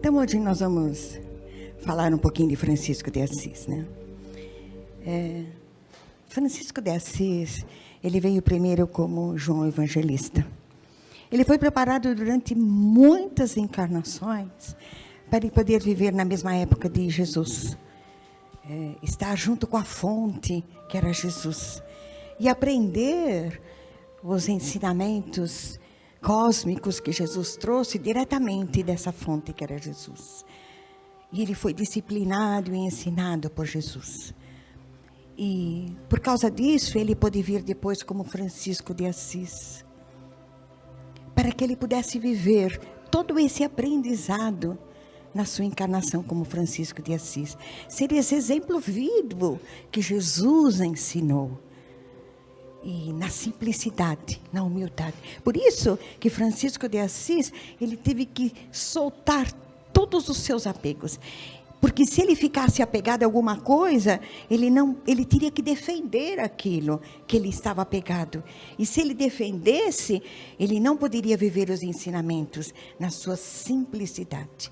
Então hoje nós vamos falar um pouquinho de Francisco de Assis, né? Francisco de Assis, ele veio primeiro como João Evangelista. Ele foi preparado durante muitas encarnações para ele poder viver na mesma época de Jesus. Estar junto com a fonte, que era Jesus. E aprender os ensinamentos cósmicos que Jesus trouxe diretamente dessa fonte que era Jesus. E ele foi disciplinado e ensinado por Jesus. E por causa disso, ele pôde vir depois como Francisco de Assis, para que ele pudesse viver todo esse aprendizado na sua encarnação como Francisco de Assis. Seria esse exemplo vivo que Jesus ensinou. E na simplicidade, na humildade. Por isso que Francisco de Assis, ele teve que soltar todos os seus apegos. Porque se ele ficasse apegado a alguma coisa, ele teria que defender aquilo que ele estava apegado. E se ele defendesse, ele não poderia viver os ensinamentos na sua simplicidade.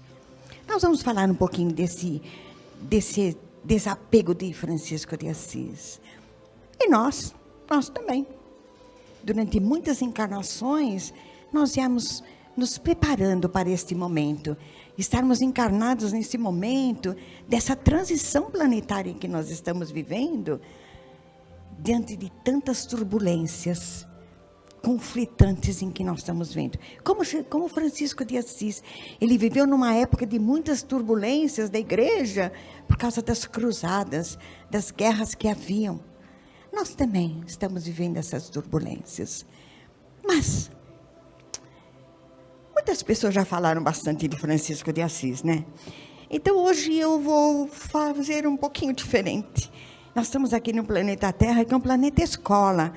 Nós vamos falar um pouquinho desse desapego de Francisco de Assis. E nós também. Durante muitas encarnações, nós íamos nos preparando para este momento. Estarmos encarnados nesse momento, dessa transição planetária que nós estamos vivendo, diante de tantas turbulências conflitantes em que nós estamos vendo. Como Francisco de Assis, ele viveu numa época de muitas turbulências da igreja, por causa das cruzadas, das guerras que haviam. Nós também estamos vivendo essas turbulências. Mas muitas pessoas já falaram bastante de Francisco de Assis, né? Então hoje eu vou fazer um pouquinho diferente. Nós estamos aqui no planeta Terra, que é um planeta escola.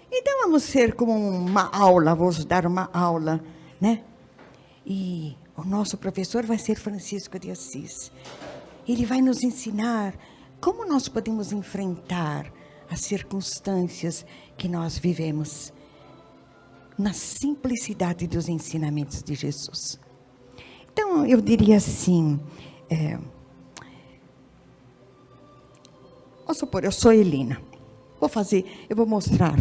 Então vamos ser como uma aula, vamos dar uma aula, né? E o nosso professor vai ser Francisco de Assis. Ele vai nos ensinar como nós podemos enfrentar as circunstâncias que nós vivemos na simplicidade dos ensinamentos de Jesus. Então, eu diria assim, vamos supor, eu sou Elina. Eu vou mostrar.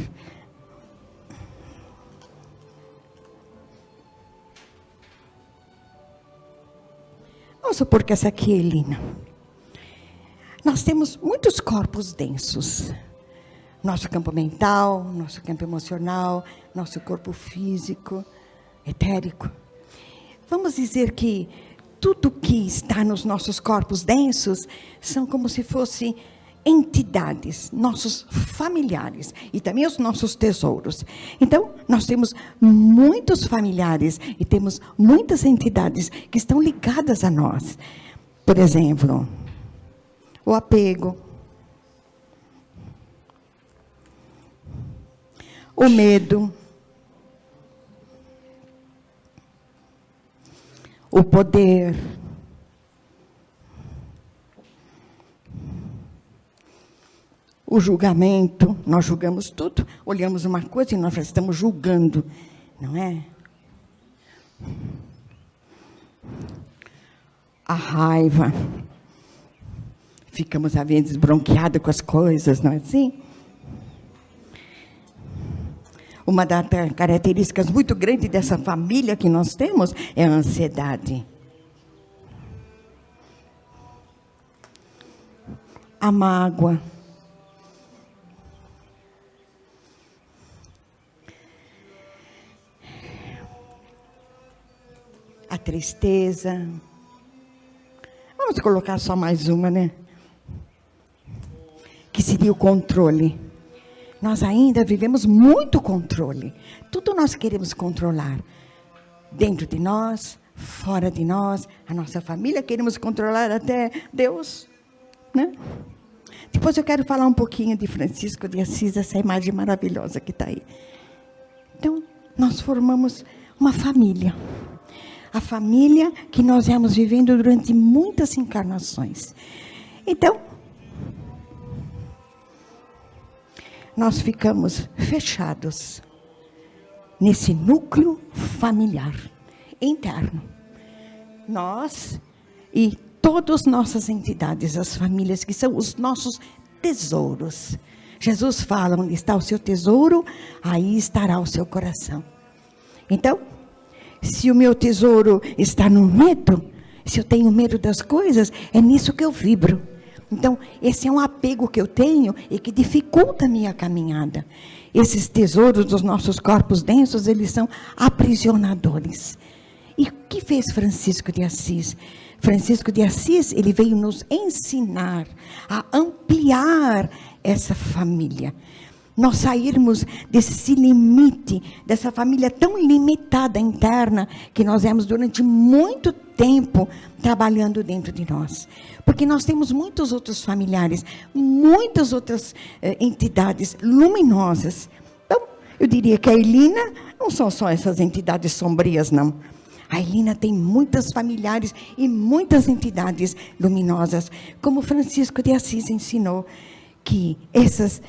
Vamos supor que essa aqui é Elina. Nós temos muitos corpos densos. Nosso campo mental, nosso campo emocional, nosso corpo físico, etérico. Vamos dizer que tudo que está nos nossos corpos densos são como se fossem entidades, nossos familiares e também os nossos tesouros. Então, nós temos muitos familiares e temos muitas entidades que estão ligadas a nós. Por exemplo, o apego, o medo, o poder, o julgamento. Nós julgamos tudo, olhamos uma coisa e nós já estamos julgando, não é? A raiva, ficamos às vezes bronqueados com as coisas, não é assim? Uma das características muito grandes dessa família que nós temos é a ansiedade. A mágoa. A tristeza. Vamos colocar só mais uma, né? Que seria o controle. Nós ainda vivemos muito controle. Tudo nós queremos controlar. Dentro de nós, fora de nós, a nossa família, queremos controlar até Deus, né? Depois eu quero falar um pouquinho de Francisco de Assis, essa imagem maravilhosa que está aí. Então, nós formamos uma família. A família que nós viemos vivendo durante muitas encarnações. Então, nós ficamos fechados nesse núcleo familiar interno. nós e todas as nossas entidades, as famílias, que são os nossos tesouros. Jesus fala, onde está o seu tesouro, aí estará o seu coração. Então, se o meu tesouro está no medo, se eu tenho medo das coisas, é nisso que eu vibro. Então, esse é um apego que eu tenho e que dificulta a minha caminhada. Esses tesouros dos nossos corpos densos, eles são aprisionadores. E o que fez Francisco de Assis? Francisco de Assis, ele veio nos ensinar a ampliar essa família. Nós sairmos desse limite, dessa família tão limitada interna, que nós vemos durante muito tempo trabalhando dentro de nós. Porque nós temos muitos outros familiares, muitas outras entidades luminosas. Então, eu diria que a Elina não são só essas entidades sombrias, não. A Elina tem muitas familiares e muitas entidades luminosas, como Francisco de Assis ensinou, que essas...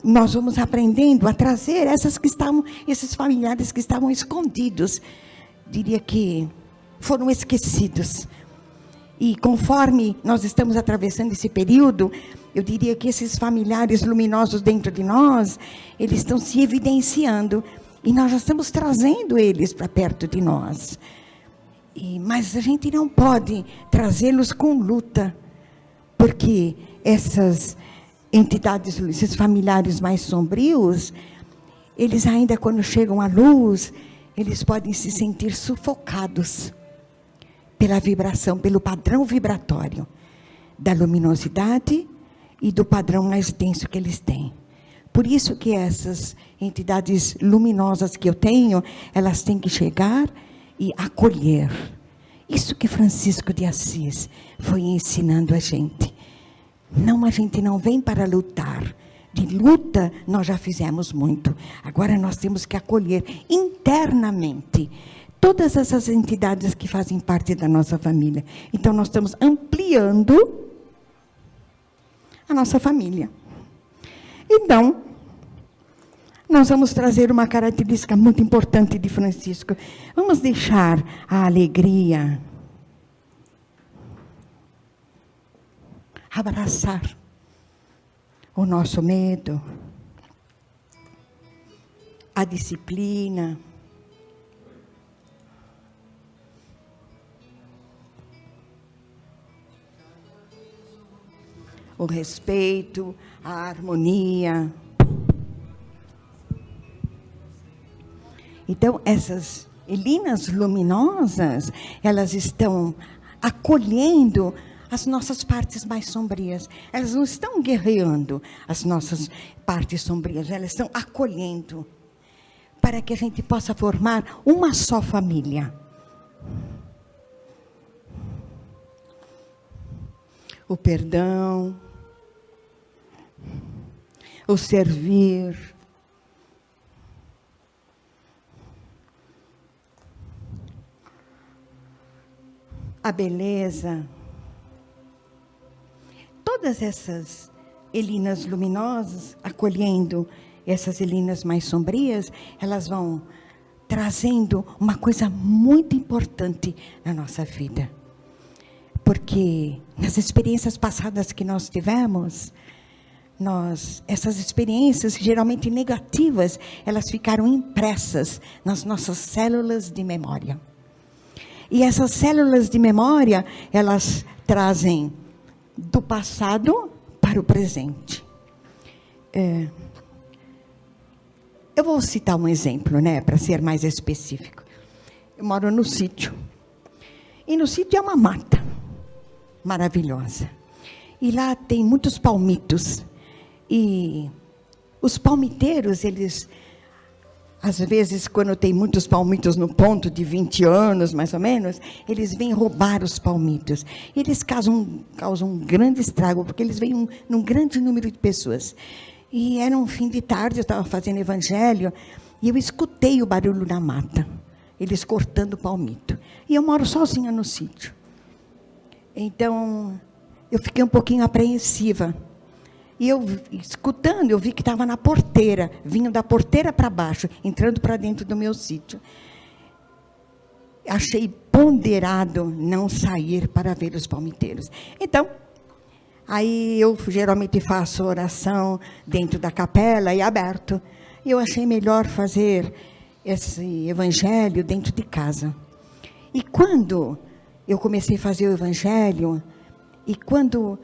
nós vamos aprendendo a trazer esses familiares que estavam escondidos, diria que foram esquecidos. E conforme nós estamos atravessando esse período, eu diria que esses familiares luminosos dentro de nós, eles estão se evidenciando, e nós já estamos trazendo eles para perto de nós. Mas a gente não pode trazê-los com luta, porque essas entidades, esses familiares mais sombrios, eles ainda quando chegam à luz, eles podem se sentir sufocados pela vibração, pelo padrão vibratório da luminosidade e do padrão mais denso que eles têm. Por isso que essas entidades luminosas que eu tenho, elas têm que chegar e acolher. Isso que Francisco de Assis foi ensinando a gente. Não, a gente não vem para lutar. De luta, nós já fizemos muito. Agora nós temos que acolher internamente todas essas entidades que fazem parte da nossa família. Então, nós estamos ampliando a nossa família. Então, nós vamos trazer uma característica muito importante de Francisco. Vamos deixar a alegria abraçar o nosso medo, a disciplina, o respeito, a harmonia. Então, essas Elinas luminosas, elas estão acolhendo as nossas partes mais sombrias. Elas não estão guerreando as nossas partes sombrias, elas estão acolhendo, para que a gente possa formar uma só família. O perdão, o servir, a beleza. Todas essas Elinas luminosas, acolhendo essas Elinas mais sombrias, elas vão trazendo uma coisa muito importante na nossa vida. Porque nas experiências passadas que nós tivemos, essas experiências geralmente negativas, elas ficaram impressas nas nossas células de memória. E essas células de memória, elas trazem do passado para o presente. Eu vou citar um exemplo, para ser mais específico. Eu moro no sítio. E no sítio é uma mata maravilhosa. E lá tem muitos palmitos. E os palmiteiros, eles, às vezes, quando tem muitos palmitos no ponto de 20 anos, mais ou menos, eles vêm roubar os palmitos. Eles causam um grande estrago, porque eles vêm num grande número de pessoas. E era um fim de tarde, eu estava fazendo evangelho, e eu escutei o barulho na mata, eles cortando o palmito. E eu moro sozinha no sítio. Então, eu fiquei um pouquinho apreensiva. E eu, escutando, eu vi que estava na porteira, vinham da porteira para baixo, entrando para dentro do meu sítio. Achei ponderado não sair para ver os palmiteiros. Então, aí eu geralmente faço oração dentro da capela e aberto. Eu achei melhor fazer esse evangelho dentro de casa. E quando eu comecei a fazer o evangelho, e quando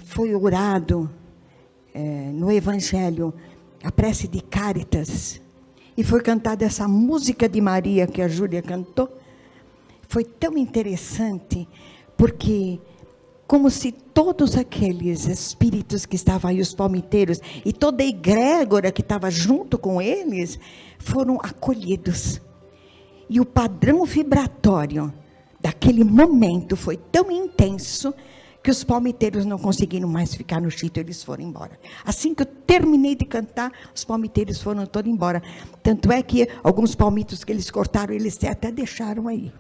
foi orado no evangelho a prece de Cáritas, e foi cantada essa música de Maria que a Júlia cantou, foi tão interessante, porque como se todos aqueles espíritos que estavam aí, os palmiteiros, e toda a egrégora que estava junto com eles, foram acolhidos. E o padrão vibratório daquele momento foi tão intenso, que os palmiteiros não conseguiram mais ficar no sítio, eles foram embora. Assim que eu terminei de cantar, os palmiteiros foram todos embora. Tanto é que alguns palmitos que eles cortaram, eles até deixaram aí.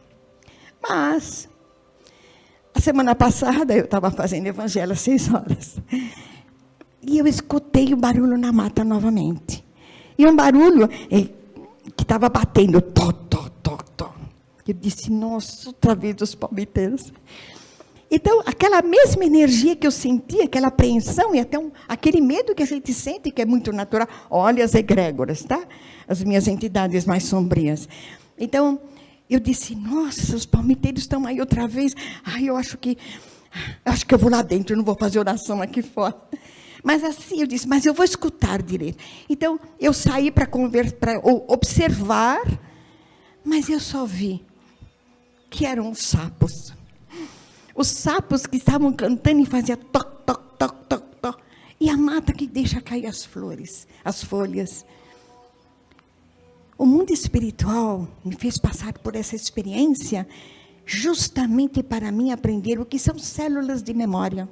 Mas, a semana passada, eu estava fazendo evangelho às 6 horas. E eu escutei o barulho na mata novamente. E um barulho que estava batendo. Tó, tó, tó, tó. Eu disse, nossa, outra vez os palmiteiros. Então, aquela mesma energia que eu senti, aquela apreensão e até aquele medo que a gente sente, que é muito natural. Olha as egrégoras, tá? As minhas entidades mais sombrias. Então, eu disse, nossa, os palmiteiros estão aí outra vez. Ai, eu acho que eu vou lá dentro, eu não vou fazer oração aqui fora. Mas assim, eu disse, mas eu vou escutar direito. Então, eu saí para observar, mas eu só vi que eram os sapos. Os sapos que estavam cantando e faziam toc, toc, toc, toc, toc. E a mata que deixa cair as flores, as folhas. O mundo espiritual me fez passar por essa experiência justamente para mim aprender o que são células de memória.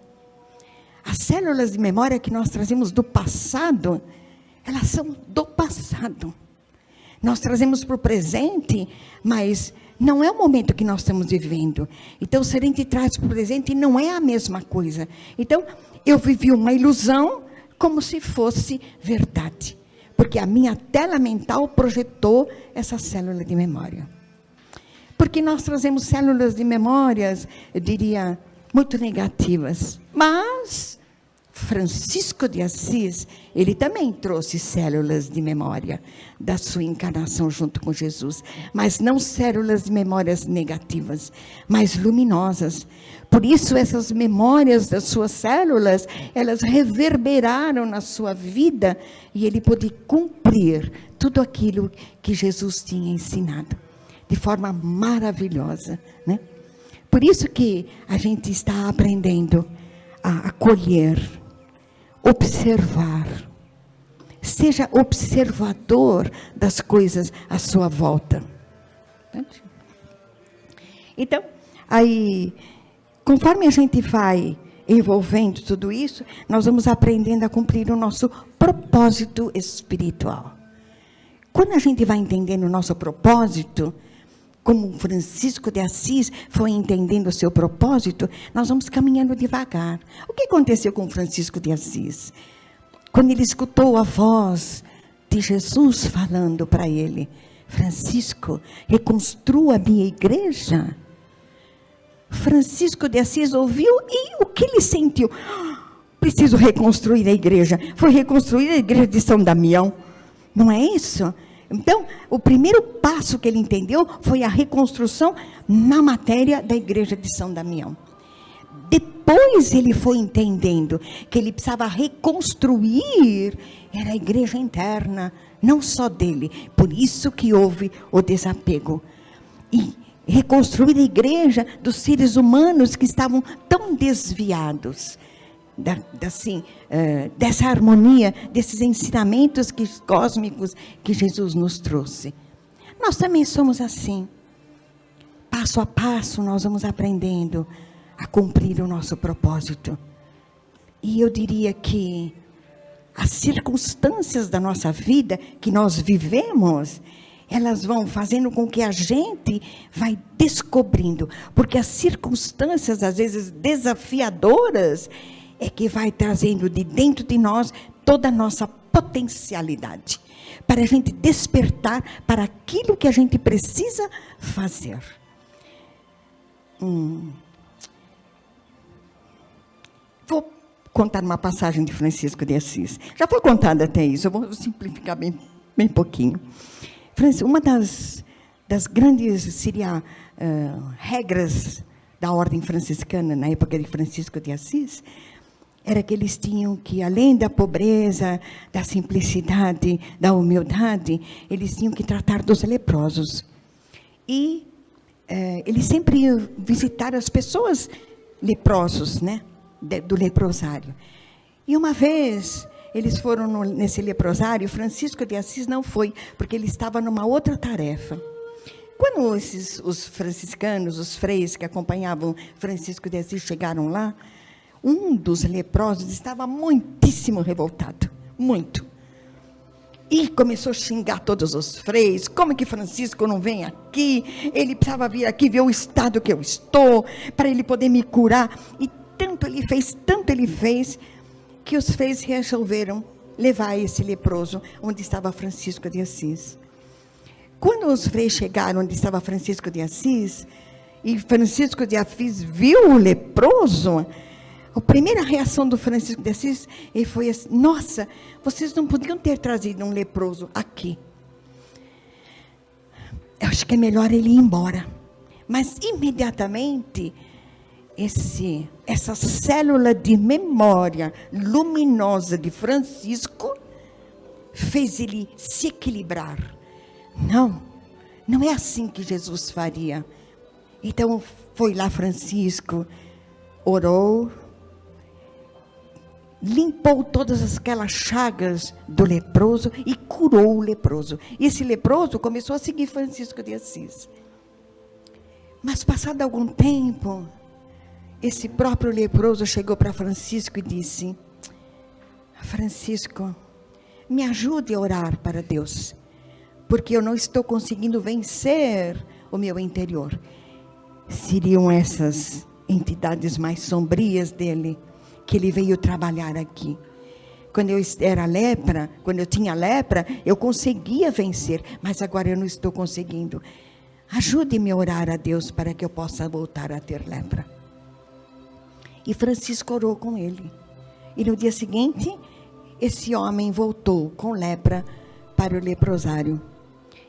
As células de memória que nós trazemos do passado, elas são do passado. Nós trazemos para o presente, mas não é o momento que nós estamos vivendo. Então, se a gente traz para o presente, não é a mesma coisa. Então, eu vivi uma ilusão como se fosse verdade. Porque a minha tela mental projetou essa célula de memória. Porque nós trazemos células de memórias, eu diria, muito negativas. Mas Francisco de Assis, ele também trouxe células de memória da sua encarnação junto com Jesus. Mas não células de memórias negativas, mas luminosas. Por isso, essas memórias das suas células, elas reverberaram na sua vida e ele pôde cumprir tudo aquilo que Jesus tinha ensinado. De forma maravilhosa, né? Por isso que a gente está aprendendo a acolher, observar. Seja observador das coisas à sua volta. Então, aí, conforme a gente vai envolvendo tudo isso, nós vamos aprendendo a cumprir o nosso propósito espiritual. Quando a gente vai entendendo o nosso propósito, como Francisco de Assis foi entendendo o seu propósito, nós vamos caminhando devagar. O que aconteceu com Francisco de Assis? Quando ele escutou a voz de Jesus falando para ele, Francisco, reconstrua a minha igreja. Francisco de Assis ouviu e o que ele sentiu? Preciso reconstruir a igreja. Foi reconstruir a igreja de São Damião. Não é isso? Então, o primeiro passo que ele entendeu foi a reconstrução na matéria da igreja de São Damião. Depois ele foi entendendo que ele precisava reconstruir, era a igreja interna, não só dele. Por isso que houve o desapego. E reconstruir a igreja dos seres humanos que estavam tão desviados. Dessa harmonia, desses ensinamentos cósmicos que Jesus nos trouxe. Nós também somos assim. Passo a passo nós vamos aprendendo a cumprir o nosso propósito. E eu diria que as circunstâncias da nossa vida que nós vivemos, elas vão fazendo com que a gente vai descobrindo. Porque as circunstâncias, às vezes desafiadoras, é que vai trazendo de dentro de nós toda a nossa potencialidade, para a gente despertar para aquilo que a gente precisa fazer. Vou contar uma passagem de Francisco de Assis. Já foi contada até isso, eu vou simplificar bem pouquinho. Uma das grandes, seria, regras da ordem franciscana, na época de Francisco de Assis, era que eles tinham que, além da pobreza, da simplicidade, da humildade, eles tinham que tratar dos leprosos. E eles sempre iam visitar as pessoas leprosos, né, do leprosário. E uma vez eles foram nesse leprosário, Francisco de Assis não foi, porque ele estava numa outra tarefa. Quando os franciscanos, os freis que acompanhavam Francisco de Assis chegaram lá, um dos leprosos estava muitíssimo revoltado, muito. E começou a xingar todos os freis, como que Francisco não vem aqui? Ele precisava vir aqui ver o estado que eu estou, para ele poder me curar. E tanto ele fez, que os freis resolveram levar esse leproso onde estava Francisco de Assis. Quando os freis chegaram onde estava Francisco de Assis, e Francisco de Assis viu o leproso, a primeira reação do Francisco de Assis ele foi assim: nossa, vocês não podiam ter trazido um leproso aqui. Eu acho que é melhor ele ir embora. Mas imediatamente, essa célula de memória luminosa de Francisco fez ele se equilibrar. Não é assim que Jesus faria. Então foi lá Francisco, orou, limpou todas aquelas chagas do leproso e curou o leproso. E esse leproso começou a seguir Francisco de Assis. Mas passado algum tempo, esse próprio leproso chegou para Francisco e disse: Francisco, me ajude a orar para Deus, porque eu não estou conseguindo vencer o meu interior. Seriam essas entidades mais sombrias dele, que ele veio trabalhar aqui. Quando eu tinha lepra, eu conseguia vencer, mas agora eu não estou conseguindo. Ajude-me a orar a Deus para que eu possa voltar a ter lepra. E Francisco orou com ele. E no dia seguinte, esse homem voltou com lepra para o leprosário.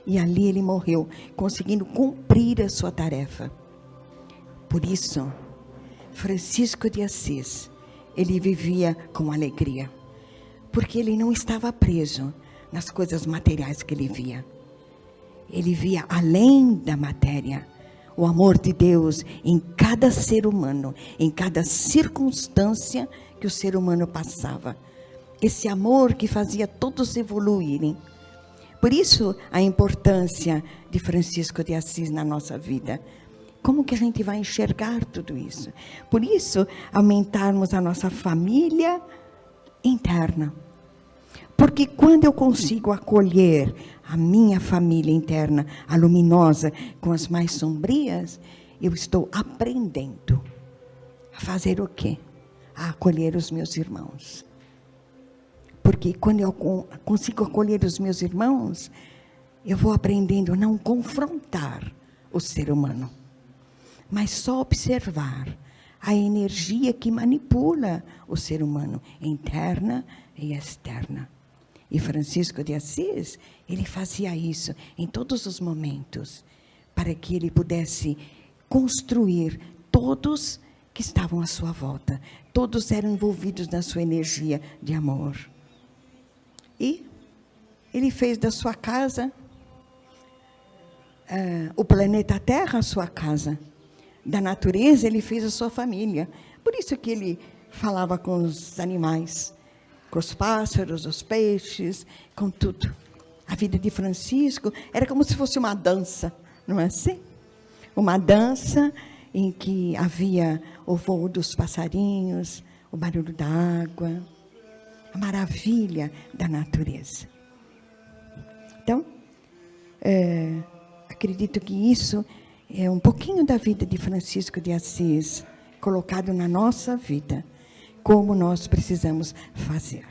E ali ele morreu, conseguindo cumprir a sua tarefa. Por isso, Francisco de Assis, ele vivia com alegria, porque ele não estava preso nas coisas materiais que ele via. Ele via além da matéria o amor de Deus em cada ser humano, em cada circunstância que o ser humano passava. Esse amor que fazia todos evoluírem. Por isso, a importância de Francisco de Assis na nossa vida. Como que a gente vai enxergar tudo isso? Por isso, aumentarmos a nossa família interna. Porque quando eu consigo acolher a minha família interna, a luminosa, com as mais sombrias, eu estou aprendendo a fazer o quê? A acolher os meus irmãos. Porque quando eu consigo acolher os meus irmãos, eu vou aprendendo a não confrontar o ser humano, mas só observar a energia que manipula o ser humano, interna e externa. E Francisco de Assis, ele fazia isso em todos os momentos, para que ele pudesse construir todos que estavam à sua volta. Todos eram envolvidos na sua energia de amor. E ele fez da sua casa, o planeta Terra, a sua casa. Da natureza, ele fez a sua família. Por isso que ele falava com os animais, com os pássaros, os peixes, com tudo. A vida de Francisco era como se fosse uma dança, não é assim? Uma dança em que havia o voo dos passarinhos, o barulho da água, a maravilha da natureza. Então, acredito que isso é um pouquinho da vida de Francisco de Assis, colocado na nossa vida, como nós precisamos fazer.